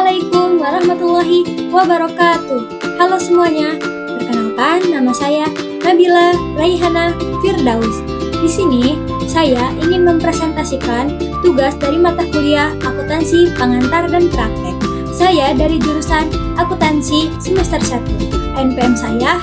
Assalamualaikum warahmatullahi wabarakatuh. Halo semuanya, perkenalkan nama saya Nabila Raihana Firdaus. Di sini saya ingin mempresentasikan tugas dari mata kuliah Akuntansi Pengantar dan Praktek. Saya dari jurusan Akuntansi semester 1. NPM saya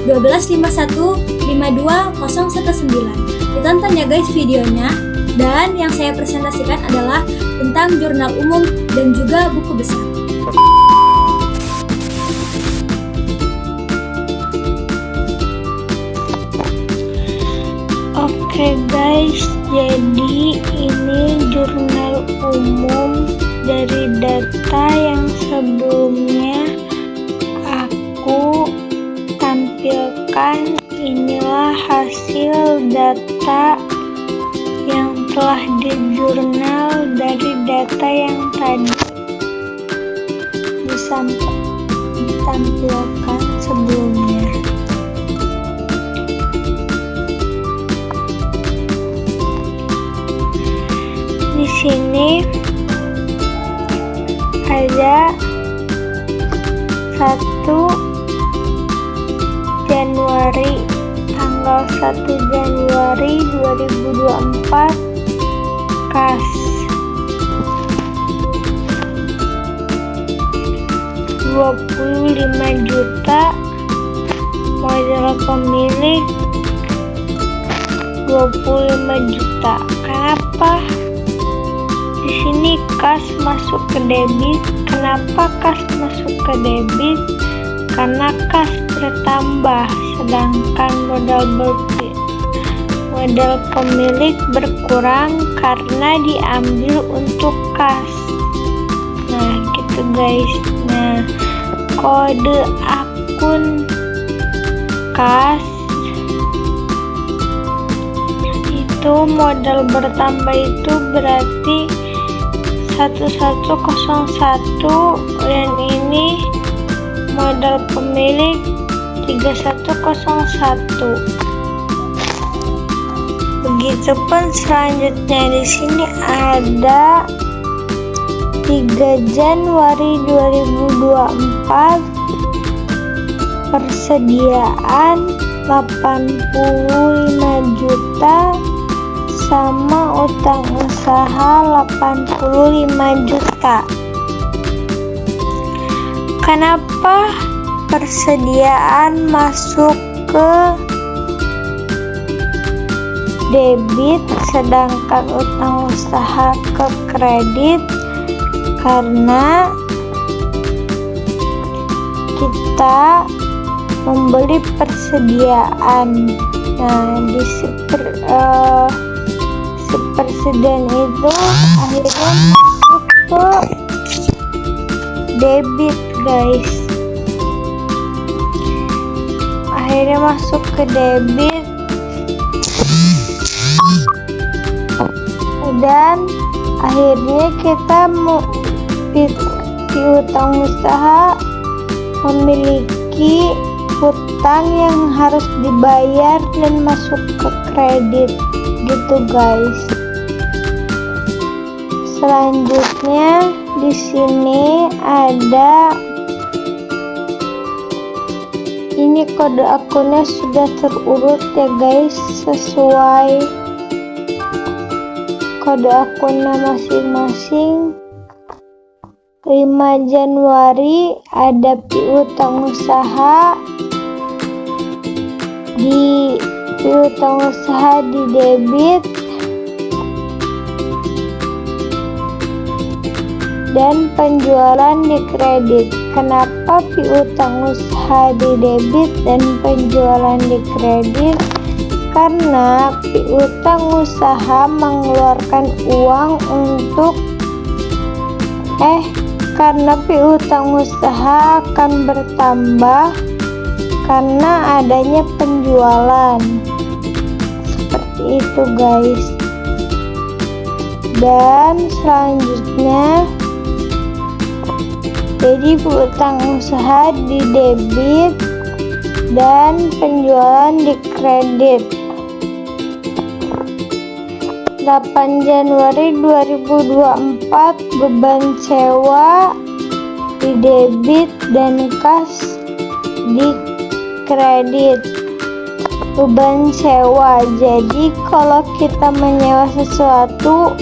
1251521521019. Ditonton ya guys videonya. Dan yang saya presentasikan adalah tentang jurnal umum dan juga buku besar. Oke guys, jadi ini jurnal umum dari data yang sebelumnya aku tampilkan. Inilah hasil data yang telah di jurnal dari data yang tadi ditampilkan sebelumnya. Di sini ada 1 Januari, tanggal 1 Januari 2024, kas 25 juta, modal pemilik 25 juta. Kenapa di sini kas masuk ke debit? Kenapa kas masuk ke debit? Karena kas bertambah, sedangkan modal pemilik berkurang karena diambil untuk kas. Nah gitu guys. Nah, kode akun kas itu modal bertambah itu berarti 1101, dan ini modal pemilik 3101. Begitupun selanjutnya di sini ada 3 Januari 2024, persediaan 85 juta sama utang usaha 85 juta. Kenapa persediaan masuk ke debit sedangkan utang usaha ke kredit? Karena kita membeli persediaan. Nah, di persediaan itu akhirnya masuk ke debit guys. Akhirnya masuk ke debit, dan akhirnya kita piutang usaha memiliki hutang yang harus dibayar dan masuk ke kredit gitu guys. Selanjutnya di sini ada ini kode akunnya sudah terurut ya guys, sesuai kode akunnya masing-masing. 5 Januari ada piutang usaha di debit, dan penjualan di kredit. Kenapa piutang usaha di debit dan penjualan di kredit? Karena piutang usaha mengeluarkan uang untuk karena piutang usaha akan bertambah karena adanya penjualan. Seperti itu guys. Dan selanjutnya jadi piutang usaha di debit dan penjualan di kredit. 8 Januari 2024 beban sewa di debit dan kas di kredit. Beban sewa, jadi kalau kita menyewa sesuatu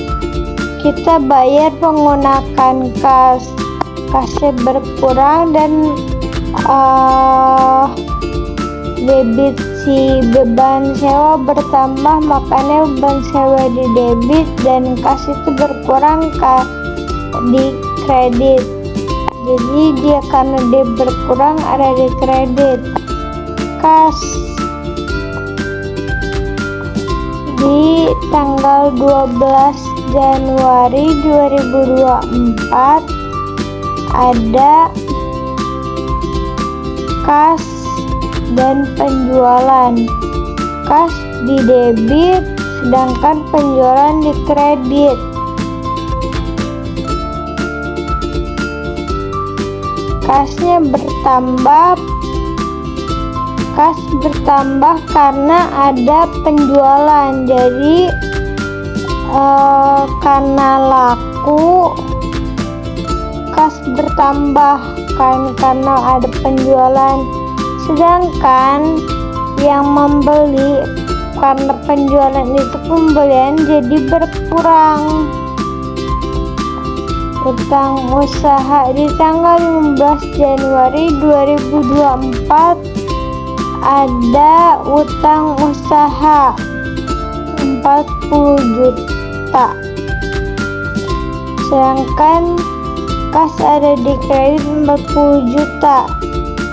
kita bayar menggunakan kas, kasnya berkurang dan debit si beban sewa bertambah, makanya beban sewa di debit dan kas itu berkurang di kredit. Jadi dia karena dia berkurang ada di kredit. Kas di tanggal 12 Januari 2024 ada kas dan penjualan. Kas di debit sedangkan penjualan di kredit. Kasnya bertambah, kas bertambah karena ada penjualan. Jadi karena laku kas bertambah kan karena ada penjualan, sedangkan yang membeli karena penjualan itu pembelian jadi berkurang. Utang usaha di tanggal 15 Januari 2024 ada utang usaha 40 juta, sedangkan kas ada di kredit 40 juta.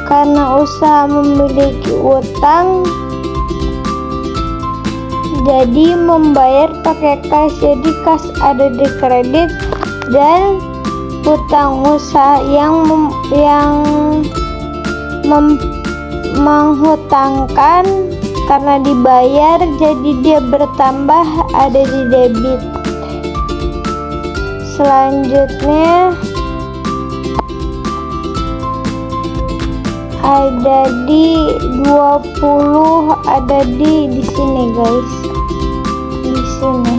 Karena usaha memiliki utang jadi membayar pakai kas, jadi kas ada di kredit dan utang usaha yang menghutangkan karena dibayar jadi dia bertambah ada di debit. Selanjutnya ada di 20, ada di sini guys, di sini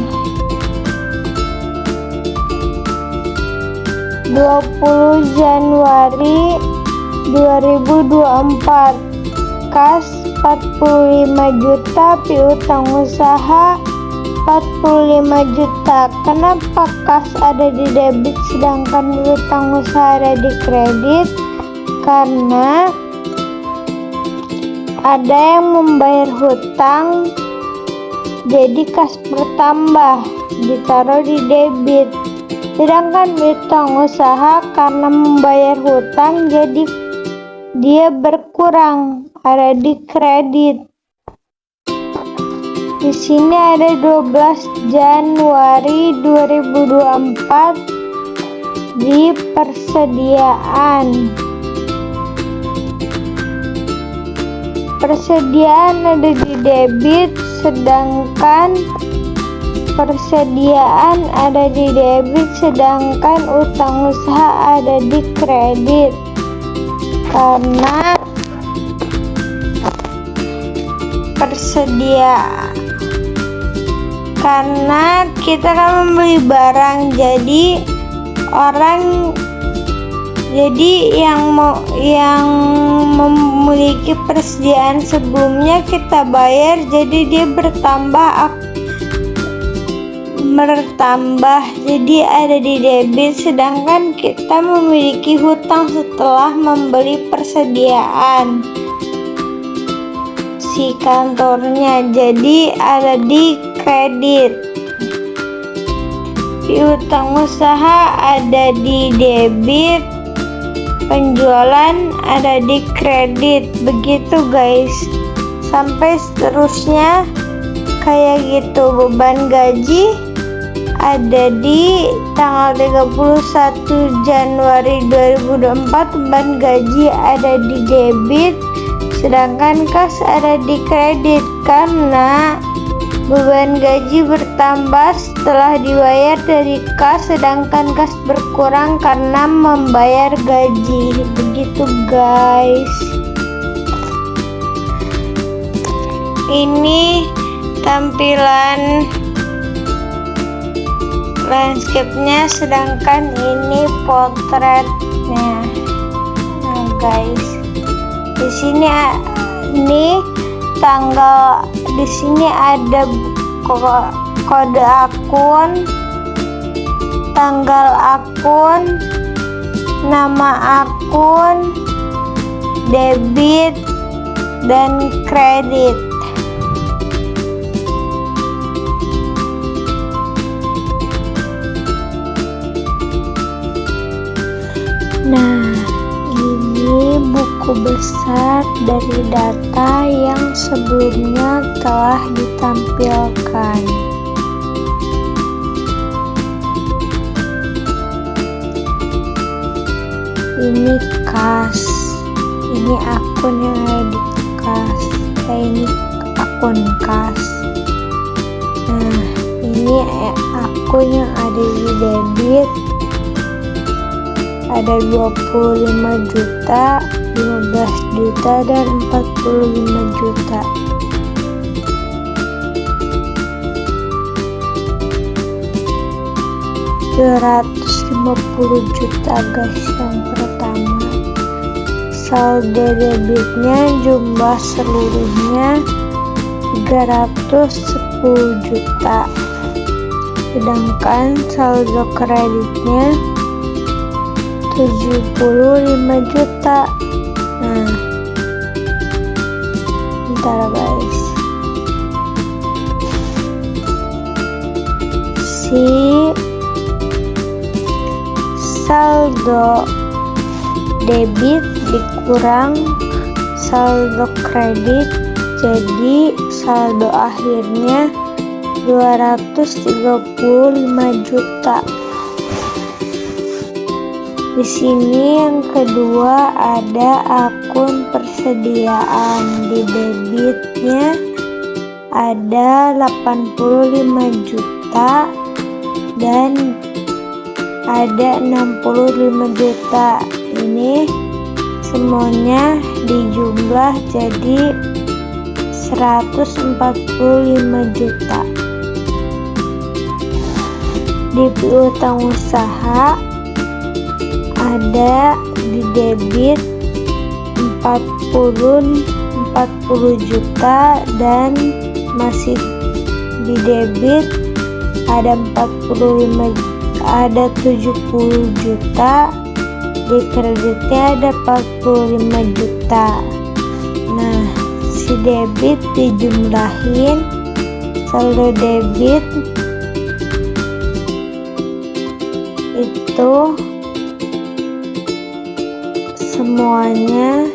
20 Januari 2024 kas 45 juta, piutang usaha 45 juta. Kenapa kas ada di debit sedangkan piutang usaha ada di kredit? Karena ada yang membayar hutang jadi kas bertambah ditaruh di debit, sedangkan piutang usaha karena membayar hutang jadi dia berkurang ada di kredit. Di sini ada 12 Januari 2024 di persediaan. Persediaan ada di debit sedangkan utang usaha ada di kredit. Karena kita kan membeli barang, jadi yang memiliki persediaan sebelumnya kita bayar, jadi dia bertambah jadi ada di debit, sedangkan kita memiliki hutang setelah membeli persediaan si kantornya, jadi ada di kredit. Piutang usaha ada di debit, penjualan ada di kredit. Begitu guys, sampai seterusnya kayak gitu. Beban gaji ada di tanggal 31 Januari 2024, beban gaji ada di debit sedangkan kas ada di kredit karena beban gaji bertambah setelah dibayar dari kas, sedangkan kas berkurang karena membayar gaji. Begitu guys. Ini tampilan landscape-nya, sedangkan ini potretnya. Nah guys, di sini ini tanggal, di sini ada kode akun, tanggal akun, nama akun, debit dan kredit. Nah, ini buku besar dari data yang sebelumnya telah ditampilkan. Ini kas, ini akun yang ada di kas, ini akun kas. Nah, ini akun yang ada di debit, ada 25 juta, 15 juta, dan 45 juta. $250 juta guys yang pertama. Saldo debitnya jumlah seluruhnya 310 juta, sedangkan saldo kreditnya 75 juta. Nah, bentar guys, si saldo debit dikurang saldo kredit, jadi saldo akhirnya 235 juta. Di sini yang kedua ada akun persediaan, di debitnya ada 85 juta dan ada 65 juta. Ini semuanya dijumlah jadi 145 juta. Di piutang usaha ada di debit 40 juta dan masih di debit ada 70 juta, di kreditnya ada 45 juta. Nah, si debit dijumlahin, saldo debit itu semuanya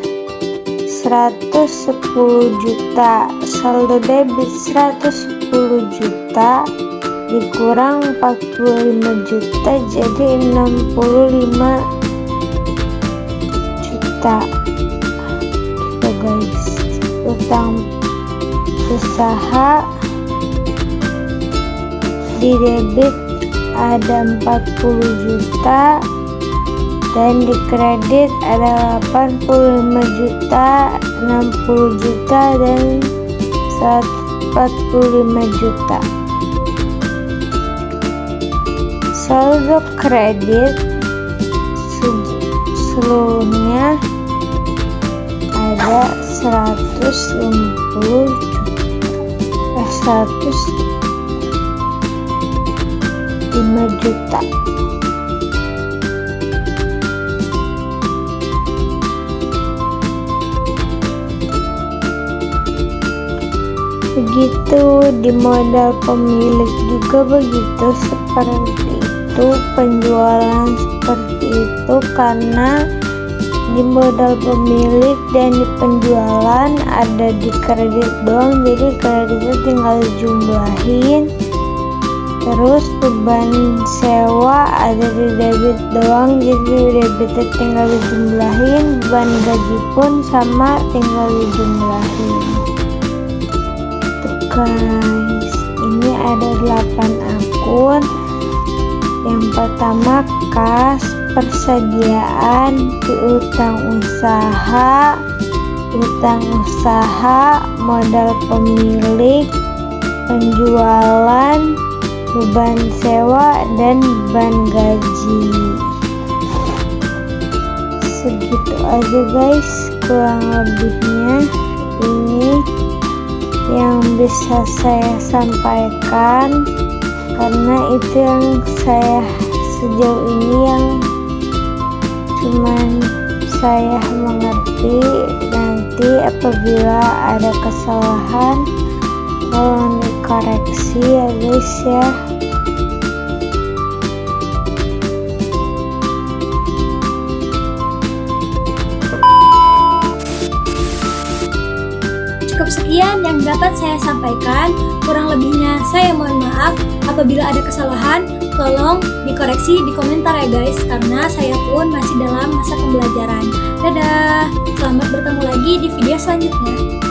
110 juta. Saldo debit 110 juta dikurang 45 juta jadi 65 juta. Gitu guys, utang usaha di debit ada 40 juta dan di kredit ada 85 juta, 60 juta dan 145 juta. Saldo kredit seluruhnya ada 150 105 juta. Begitu di modal pemilik juga begitu, seperti itu, penjualan seperti itu, karena di modal pemilik dan di penjualan ada di kredit doang, jadi kreditnya tinggal dijumlahin. Terus beban sewa ada di debit doang, jadi debitnya tinggal dijumlahin. Beban gaji pun sama, tinggal dijumlahin. Guys, ini ada 8 akun. Yang pertama kas, persediaan, piutang usaha, modal pemilik, penjualan, beban sewa, dan beban gaji. Segitu aja guys, kurang lebihnya ini yang bisa saya sampaikan, karena itu yang saya sejauh ini yang cuman saya mengerti. Nanti apabila ada kesalahan tolong dikoreksi ya guys ya. Cukup sekian yang dapat saya sampaikan. Kurang lebihnya saya mohon maaf. Apabila ada kesalahan, tolong dikoreksi di komentar ya guys, karena saya pun masih dalam masa pembelajaran. Dadah, selamat bertemu lagi di video selanjutnya.